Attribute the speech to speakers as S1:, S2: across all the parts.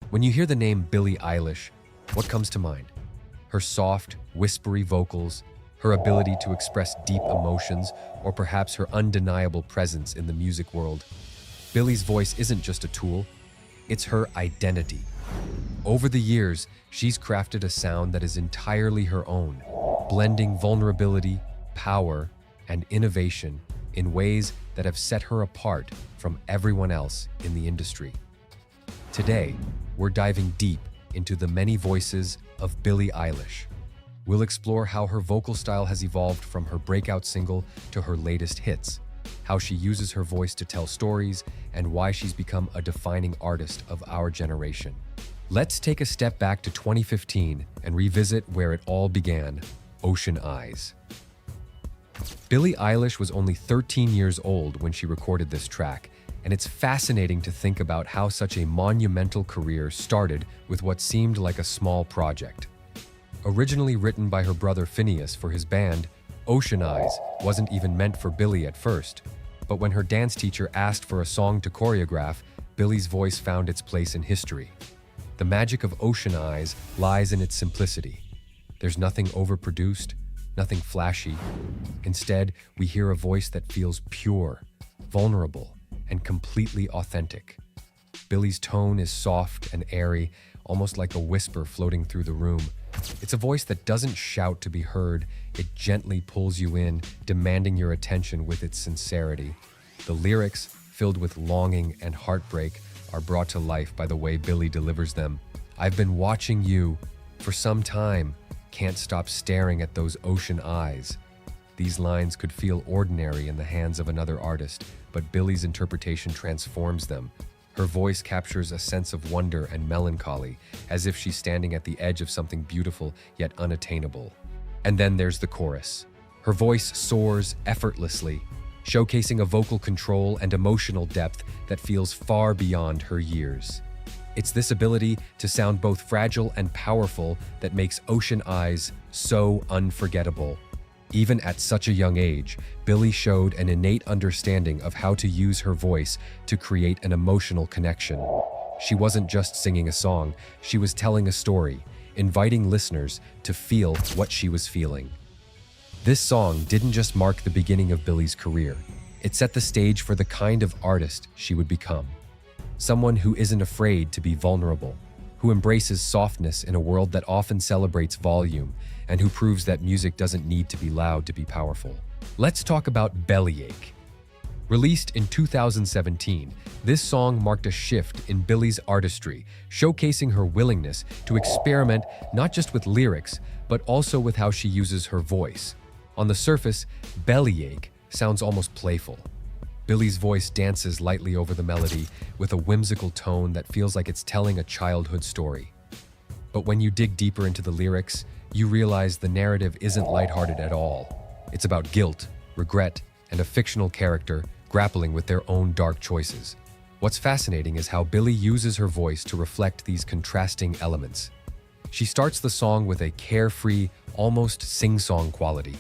S1: When you hear the name Billie Eilish, what comes to mind? Her soft, whispery vocals, her ability to express deep emotions, or perhaps her undeniable presence in the music world. Billie's voice isn't just a tool, it's her identity. Over the years, she's crafted a sound that is entirely her own, blending vulnerability, power, and innovation in ways that have set her apart from everyone else in the industry. Today, we're diving deep into the many voices of Billie Eilish. We'll explore how her vocal style has evolved from her breakout single to her latest hits, how she uses her voice to tell stories, and why she's become a defining artist of our generation. Let's take a step back to 2015 and revisit where it all began, Ocean Eyes. Billie Eilish was only 13 years old when she recorded this track, and it's fascinating to think about how such a monumental career started with what seemed like a small project. Originally written by her brother Phineas for his band, Ocean Eyes wasn't even meant for Billie at first, but when her dance teacher asked for a song to choreograph, Billie's voice found its place in history. The magic of Ocean Eyes lies in its simplicity. There's nothing overproduced, nothing flashy. Instead, we hear a voice that feels pure, vulnerable, and completely authentic. Billie's tone is soft and airy, almost like a whisper floating through the room. It's a voice that doesn't shout to be heard, it gently pulls you in, demanding your attention with its sincerity. The lyrics, filled with longing and heartbreak, are brought to life by the way Billie delivers them. I've been watching you for some time, can't stop staring at those ocean eyes. These lines could feel ordinary in the hands of another artist, but Billie's interpretation transforms them. Her voice captures a sense of wonder and melancholy, as if she's standing at the edge of something beautiful yet unattainable. And then there's the chorus. Her voice soars effortlessly, showcasing a vocal control and emotional depth that feels far beyond her years. It's this ability to sound both fragile and powerful that makes Ocean Eyes so unforgettable. Even at such a young age, Billie showed an innate understanding of how to use her voice to create an emotional connection. She wasn't just singing a song, she was telling a story, inviting listeners to feel what she was feeling. This song didn't just mark the beginning of Billie's career, it set the stage for the kind of artist she would become. Someone who isn't afraid to be vulnerable, who embraces softness in a world that often celebrates volume, and who proves that music doesn't need to be loud to be powerful. Let's talk about Bellyache. Released in 2017, this song marked a shift in Billie's artistry, showcasing her willingness to experiment not just with lyrics, but also with how she uses her voice. On the surface, Bellyache sounds almost playful. Billie's voice dances lightly over the melody with a whimsical tone that feels like it's telling a childhood story. But when you dig deeper into the lyrics, you realize the narrative isn't lighthearted at all. It's about guilt, regret, and a fictional character grappling with their own dark choices. What's fascinating is how Billie uses her voice to reflect these contrasting elements. She starts the song with a carefree, almost sing-song quality.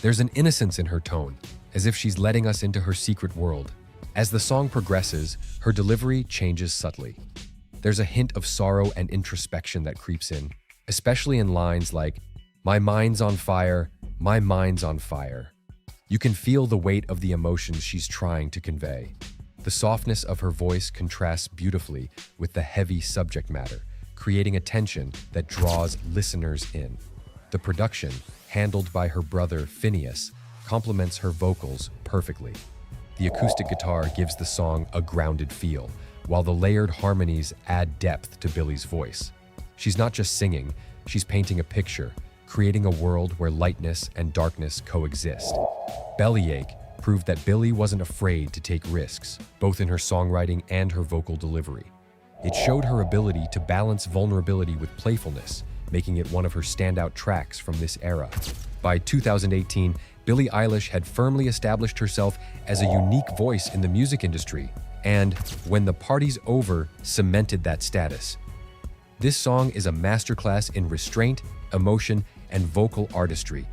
S1: There's an innocence in her tone, as if she's letting us into her secret world. As the song progresses, her delivery changes subtly. There's a hint of sorrow and introspection that creeps in, especially in lines like, "My mind's on fire, my mind's on fire." You can feel the weight of the emotions she's trying to convey. The softness of her voice contrasts beautifully with the heavy subject matter, creating a tension that draws listeners in. The production, handled by her brother Phineas, complements her vocals perfectly. The acoustic guitar gives the song a grounded feel, while the layered harmonies add depth to Billie's voice. She's not just singing, she's painting a picture, creating a world where lightness and darkness coexist. Bellyache proved that Billie wasn't afraid to take risks, both in her songwriting and her vocal delivery. It showed her ability to balance vulnerability with playfulness, making it one of her standout tracks from this era. By 2018, Billie Eilish had firmly established herself as a unique voice in the music industry, and When the Party's Over cemented that status. This song is a masterclass in restraint, emotion, and vocal artistry.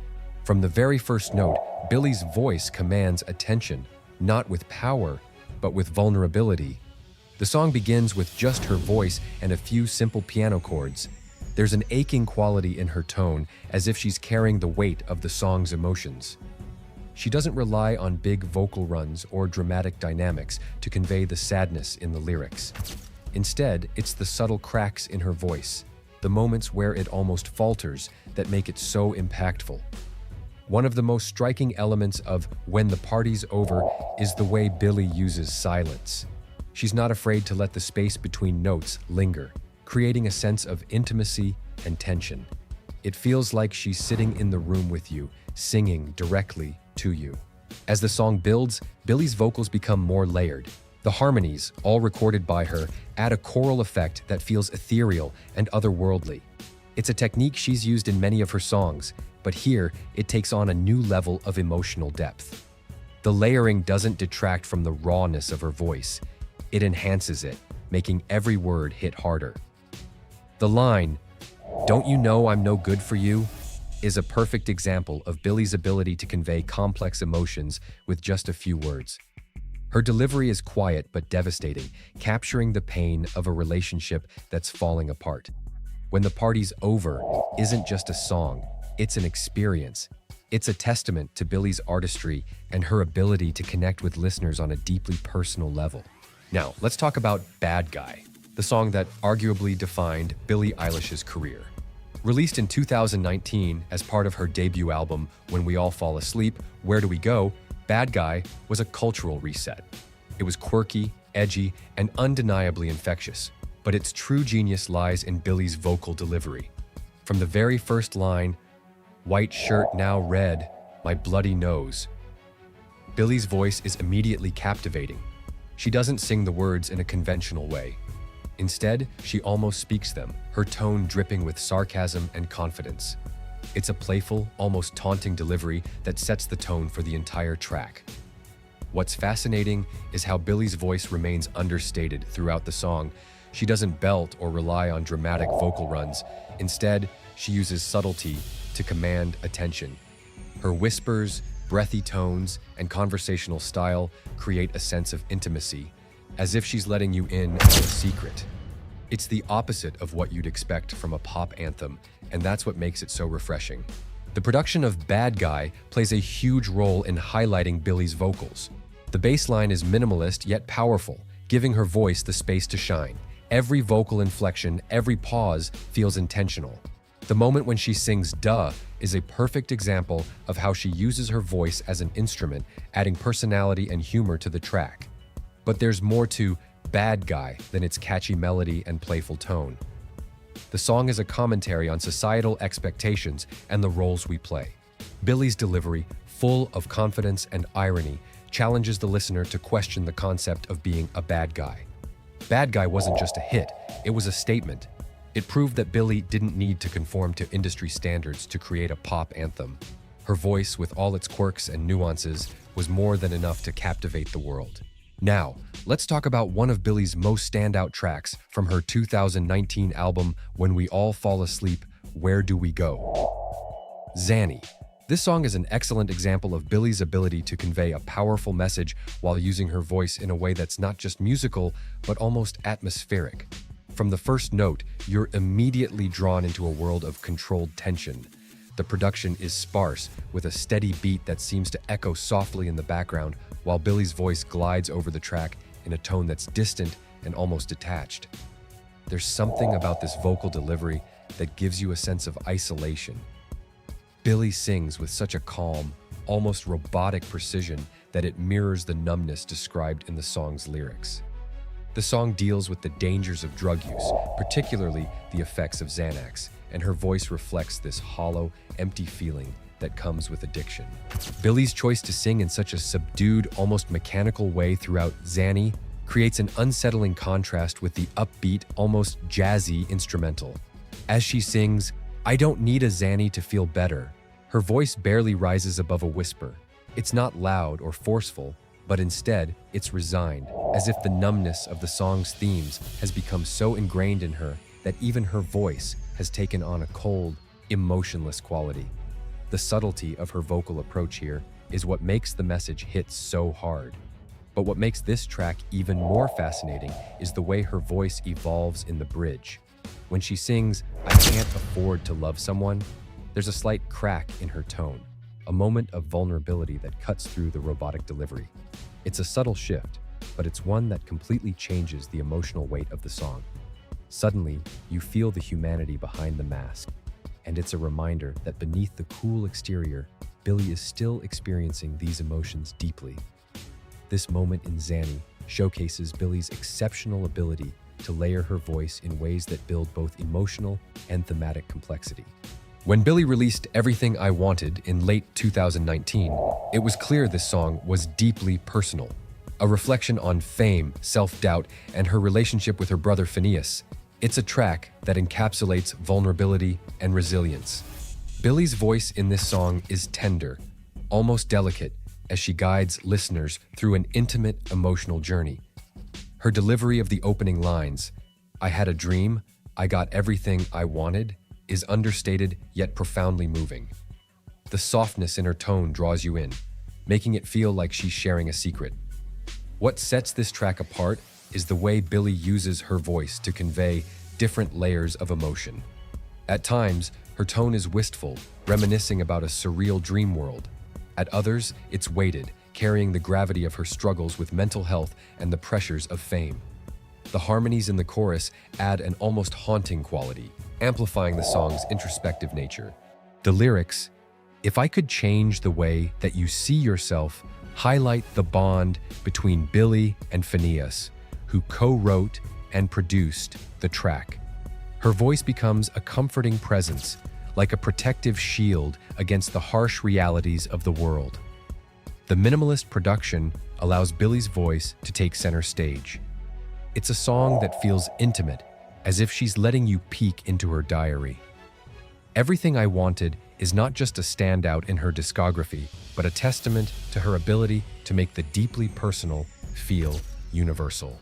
S1: From the very first note, Billie's voice commands attention, not with power, but with vulnerability. The song begins with just her voice and a few simple piano chords. There's an aching quality in her tone, as if she's carrying the weight of the song's emotions. She doesn't rely on big vocal runs or dramatic dynamics to convey the sadness in the lyrics. Instead, it's the subtle cracks in her voice, the moments where it almost falters, that make it so impactful. One of the most striking elements of When the Party's Over is the way Billie uses silence. She's not afraid to let the space between notes linger, creating a sense of intimacy and tension. It feels like she's sitting in the room with you, singing directly to you. As the song builds, Billie's vocals become more layered. The harmonies, all recorded by her, add a choral effect that feels ethereal and otherworldly. It's a technique she's used in many of her songs, but here it takes on a new level of emotional depth. The layering doesn't detract from the rawness of her voice. It enhances it, making every word hit harder. The line, "Don't you know I'm no good for you?" is a perfect example of Billie's ability to convey complex emotions with just a few words. Her delivery is quiet but devastating, capturing the pain of a relationship that's falling apart. When the Party's Over isn't just a song, it's an experience. It's a testament to Billie's artistry and her ability to connect with listeners on a deeply personal level. Now, let's talk about Bad Guy, the song that arguably defined Billie Eilish's career. Released in 2019 as part of her debut album, When We All Fall Asleep, Where Do We Go?, Bad Guy was a cultural reset. It was quirky, edgy, and undeniably infectious, but its true genius lies in Billie's vocal delivery. From the very first line, "White shirt now red, my bloody nose," Billie's voice is immediately captivating. She doesn't sing the words in a conventional way. Instead, she almost speaks them, her tone dripping with sarcasm and confidence. It's a playful, almost taunting delivery that sets the tone for the entire track. What's fascinating is how Billie's voice remains understated throughout the song. She doesn't belt or rely on dramatic vocal runs. Instead, she uses subtlety to command attention. Her whispers, breathy tones, and conversational style create a sense of intimacy, as if she's letting you in on a secret. It's the opposite of what you'd expect from a pop anthem, and that's what makes it so refreshing. The production of Bad Guy plays a huge role in highlighting Billie's vocals. The bass line is minimalist yet powerful, giving her voice the space to shine. Every vocal inflection, every pause feels intentional. The moment when she sings "duh" is a perfect example of how she uses her voice as an instrument, adding personality and humor to the track. But there's more to Bad Guy than its catchy melody and playful tone. The song is a commentary on societal expectations and the roles we play. Billie's delivery, full of confidence and irony, challenges the listener to question the concept of being a bad guy. Bad Guy wasn't just a hit, it was a statement. It proved that Billie didn't need to conform to industry standards to create a pop anthem. Her voice, with all its quirks and nuances, was more than enough to captivate the world. Now, let's talk about one of Billie's most standout tracks from her 2019 album, When We All Fall Asleep, Where Do We Go? Zanny. This song is an excellent example of Billie's ability to convey a powerful message while using her voice in a way that's not just musical, but almost atmospheric. From the first note, you're immediately drawn into a world of controlled tension. The production is sparse, with a steady beat that seems to echo softly in the background, while Billie's voice glides over the track in a tone that's distant and almost detached. There's something about this vocal delivery that gives you a sense of isolation. Billie sings with such a calm, almost robotic precision that it mirrors the numbness described in the song's lyrics. The song deals with the dangers of drug use, particularly the effects of Xanax, and her voice reflects this hollow, empty feeling that comes with addiction. Billie's choice to sing in such a subdued, almost mechanical way throughout Zanny creates an unsettling contrast with the upbeat, almost jazzy instrumental. As she sings, "I don't need a Zanny to feel better," her voice barely rises above a whisper. It's not loud or forceful, but instead, it's resigned, as if the numbness of the song's themes has become so ingrained in her that even her voice has taken on a cold, emotionless quality. The subtlety of her vocal approach here is what makes the message hit so hard. But what makes this track even more fascinating is the way her voice evolves in the bridge. When she sings, "I can't afford to love someone," there's a slight crack in her tone, a moment of vulnerability that cuts through the robotic delivery. It's a subtle shift, but it's one that completely changes the emotional weight of the song. Suddenly, you feel the humanity behind the mask, and it's a reminder that beneath the cool exterior, Billie is still experiencing these emotions deeply. This moment in Zanny showcases Billie's exceptional ability to layer her voice in ways that build both emotional and thematic complexity. When Billie released Everything I Wanted in late 2019, it was clear this song was deeply personal, a reflection on fame, self-doubt, and her relationship with her brother Phineas. It's a track that encapsulates vulnerability and resilience. Billie's voice in this song is tender, almost delicate, as she guides listeners through an intimate emotional journey. Her delivery of the opening lines, "I had a dream, I got everything I wanted," is understated yet profoundly moving. The softness in her tone draws you in, making it feel like she's sharing a secret. What sets this track apart is the way Billie uses her voice to convey different layers of emotion. At times, her tone is wistful, reminiscing about a surreal dream world. At others, it's weighted, carrying the gravity of her struggles with mental health and the pressures of fame. The harmonies in the chorus add an almost haunting quality, amplifying the song's introspective nature. The lyrics, "If I could change the way that you see yourself," highlight the bond between Billie and Phineas, who co-wrote and produced the track. Her voice becomes a comforting presence, like a protective shield against the harsh realities of the world. The minimalist production allows Billie's voice to take center stage. It's a song that feels intimate, as if she's letting you peek into her diary. Everything I Wanted is not just a standout in her discography, but a testament to her ability to make the deeply personal feel universal.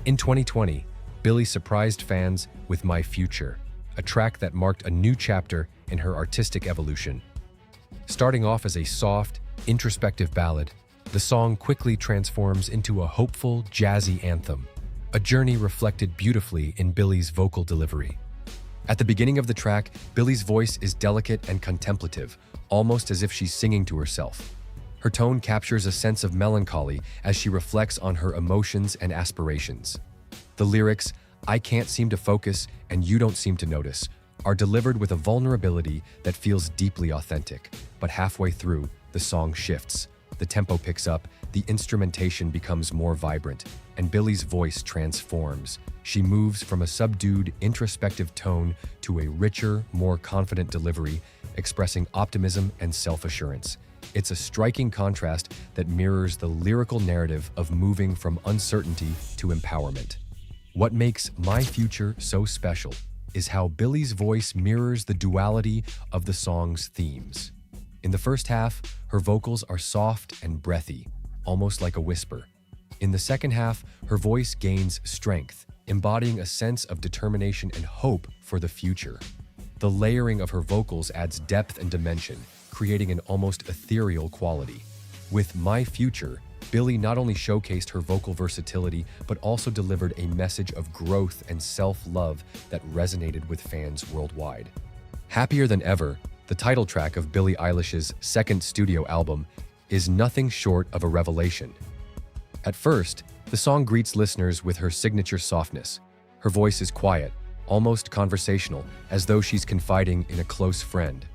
S1: In 2020, Billie surprised fans with My Future, a track that marked a new chapter in her artistic evolution. Starting off as a soft, introspective ballad, the song quickly transforms into a hopeful, jazzy anthem, a journey reflected beautifully in Billie's vocal delivery. At the beginning of the track, Billie's voice is delicate and contemplative, almost as if she's singing to herself. Her tone captures a sense of melancholy as she reflects on her emotions and aspirations. The lyrics, "I can't seem to focus and you don't seem to notice," are delivered with a vulnerability that feels deeply authentic. But halfway through, the song shifts. The tempo picks up, the instrumentation becomes more vibrant, and Billie's voice transforms. She moves from a subdued, introspective tone to a richer, more confident delivery, expressing optimism and self-assurance. It's a striking contrast that mirrors the lyrical narrative of moving from uncertainty to empowerment. What makes My Future so special is how Billie's voice mirrors the duality of the song's themes. In the first half, her vocals are soft and breathy, almost like a whisper. In the second half, her voice gains strength, embodying a sense of determination and hope for the future. The layering of her vocals adds depth and dimension, creating an almost ethereal quality. With My Future, Billie not only showcased her vocal versatility, but also delivered a message of growth and self-love that resonated with fans worldwide. Happier Than Ever, the title track of Billie Eilish's second studio album, is nothing short of a revelation. At first, the song greets listeners with her signature softness. Her voice is quiet, almost conversational, as though she's confiding in a close friend.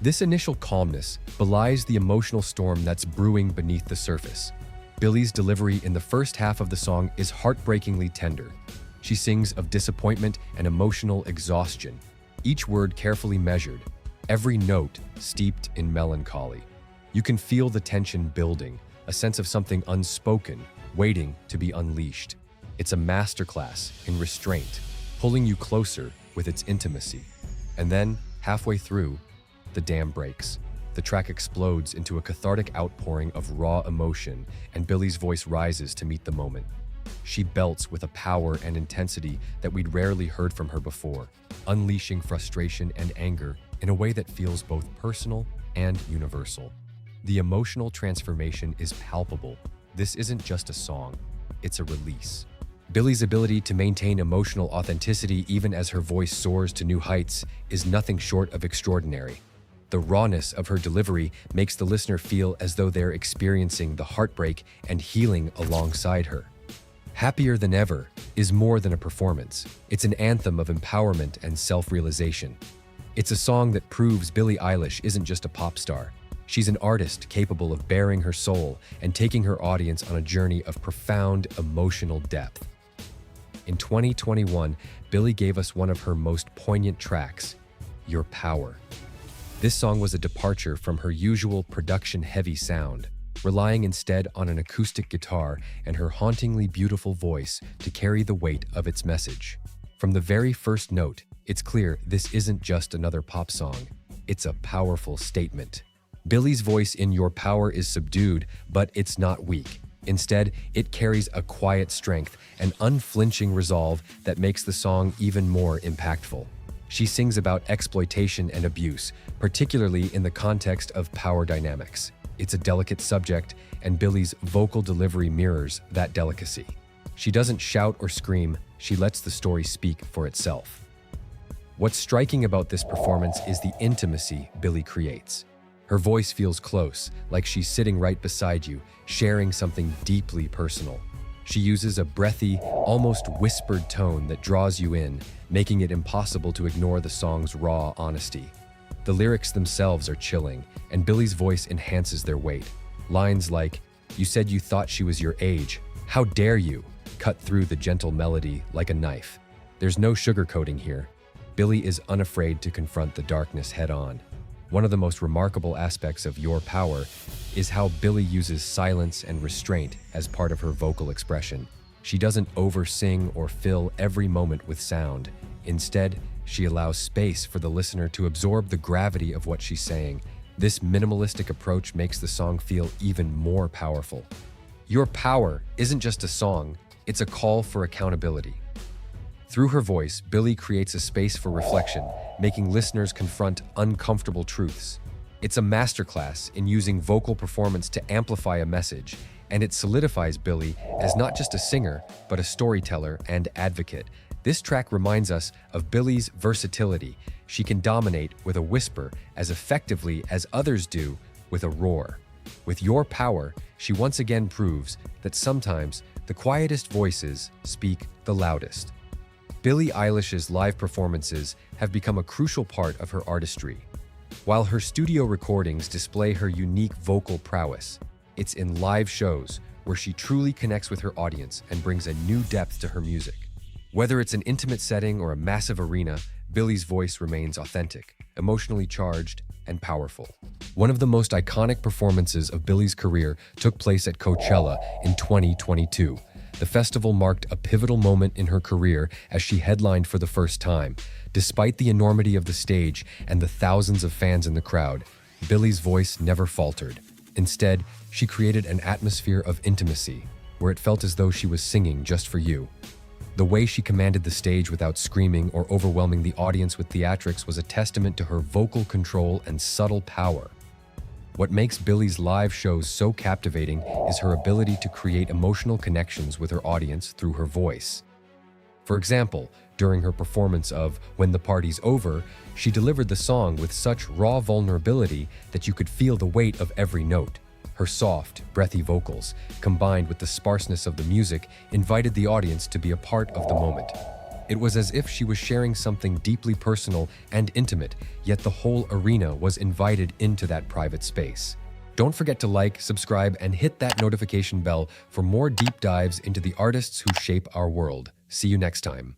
S1: This initial calmness belies the emotional storm that's brewing beneath the surface. Billie's delivery in the first half of the song is heartbreakingly tender. She sings of disappointment and emotional exhaustion, each word carefully measured, every note steeped in melancholy. You can feel the tension building, a sense of something unspoken, waiting to be unleashed. It's a masterclass in restraint, pulling you closer with its intimacy. And then, halfway through, the dam breaks. The track explodes into a cathartic outpouring of raw emotion, and Billie's voice rises to meet the moment. She belts with a power and intensity that we'd rarely heard from her before, unleashing frustration and anger in a way that feels both personal and universal. The emotional transformation is palpable, This isn't just a song, it's a release. Billie's ability to maintain emotional authenticity even as her voice soars to new heights is nothing short of extraordinary. The rawness of her delivery makes the listener feel as though they're experiencing the heartbreak and healing alongside her. Happier Than Ever is more than a performance. It's an anthem of empowerment and self-realization. It's a song that proves Billie Eilish isn't just a pop star. She's an artist capable of baring her soul and taking her audience on a journey of profound emotional depth. In 2021, Billie gave us one of her most poignant tracks, Your Power. This song was a departure from her usual production-heavy sound, relying instead on an acoustic guitar and her hauntingly beautiful voice to carry the weight of its message. From the very first note, it's clear this isn't just another pop song. It's a powerful statement. Billie's voice in Your Power is subdued, but it's not weak. Instead, it carries a quiet strength and unflinching resolve that makes the song even more impactful. She sings about exploitation and abuse, particularly in the context of power dynamics. It's a delicate subject, and Billie's vocal delivery mirrors that delicacy. She doesn't shout or scream, she lets the story speak for itself. What's striking about this performance is the intimacy Billie creates. Her voice feels close, like she's sitting right beside you, sharing something deeply personal. She uses a breathy, almost whispered tone that draws you in, making it impossible to ignore the song's raw honesty. The lyrics themselves are chilling, and Billie's voice enhances their weight. Lines like, "You said you thought she was your age. How dare you?" cut through the gentle melody like a knife. There's no sugarcoating here. Billie is unafraid to confront the darkness head-on. One of the most remarkable aspects of Your Power is how Billie uses silence and restraint as part of her vocal expression. She doesn't over-sing or fill every moment with sound. Instead, she allows space for the listener to absorb the gravity of what she's saying. This minimalistic approach makes the song feel even more powerful. Your Power isn't just a song, it's a call for accountability. Through her voice, Billie creates a space for reflection, making listeners confront uncomfortable truths. It's a masterclass in using vocal performance to amplify a message, and it solidifies Billie as not just a singer, but a storyteller and advocate. This track reminds us of Billie's versatility. She can dominate with a whisper as effectively as others do with a roar. With Your Power, she once again proves that sometimes the quietest voices speak the loudest. Billie Eilish's live performances have become a crucial part of her artistry. While her studio recordings display her unique vocal prowess, it's in live shows where she truly connects with her audience and brings a new depth to her music. Whether it's an intimate setting or a massive arena, Billie's voice remains authentic, emotionally charged, and powerful. One of the most iconic performances of Billie's career took place at Coachella in 2022. The festival marked a pivotal moment in her career as she headlined for the first time. Despite the enormity of the stage and the thousands of fans in the crowd, Billie's voice never faltered. Instead, she created an atmosphere of intimacy, where it felt as though she was singing just for you. The way she commanded the stage without screaming or overwhelming the audience with theatrics was a testament to her vocal control and subtle power. What makes Billie's live shows so captivating is her ability to create emotional connections with her audience through her voice. For example, during her performance of When the Party's Over, she delivered the song with such raw vulnerability that you could feel the weight of every note. Her soft, breathy vocals, combined with the sparseness of the music, invited the audience to be a part of the moment. It was as if she was sharing something deeply personal and intimate, yet the whole arena was invited into that private space. Don't forget to like, subscribe, and hit that notification bell for more deep dives into the artists who shape our world. See you next time.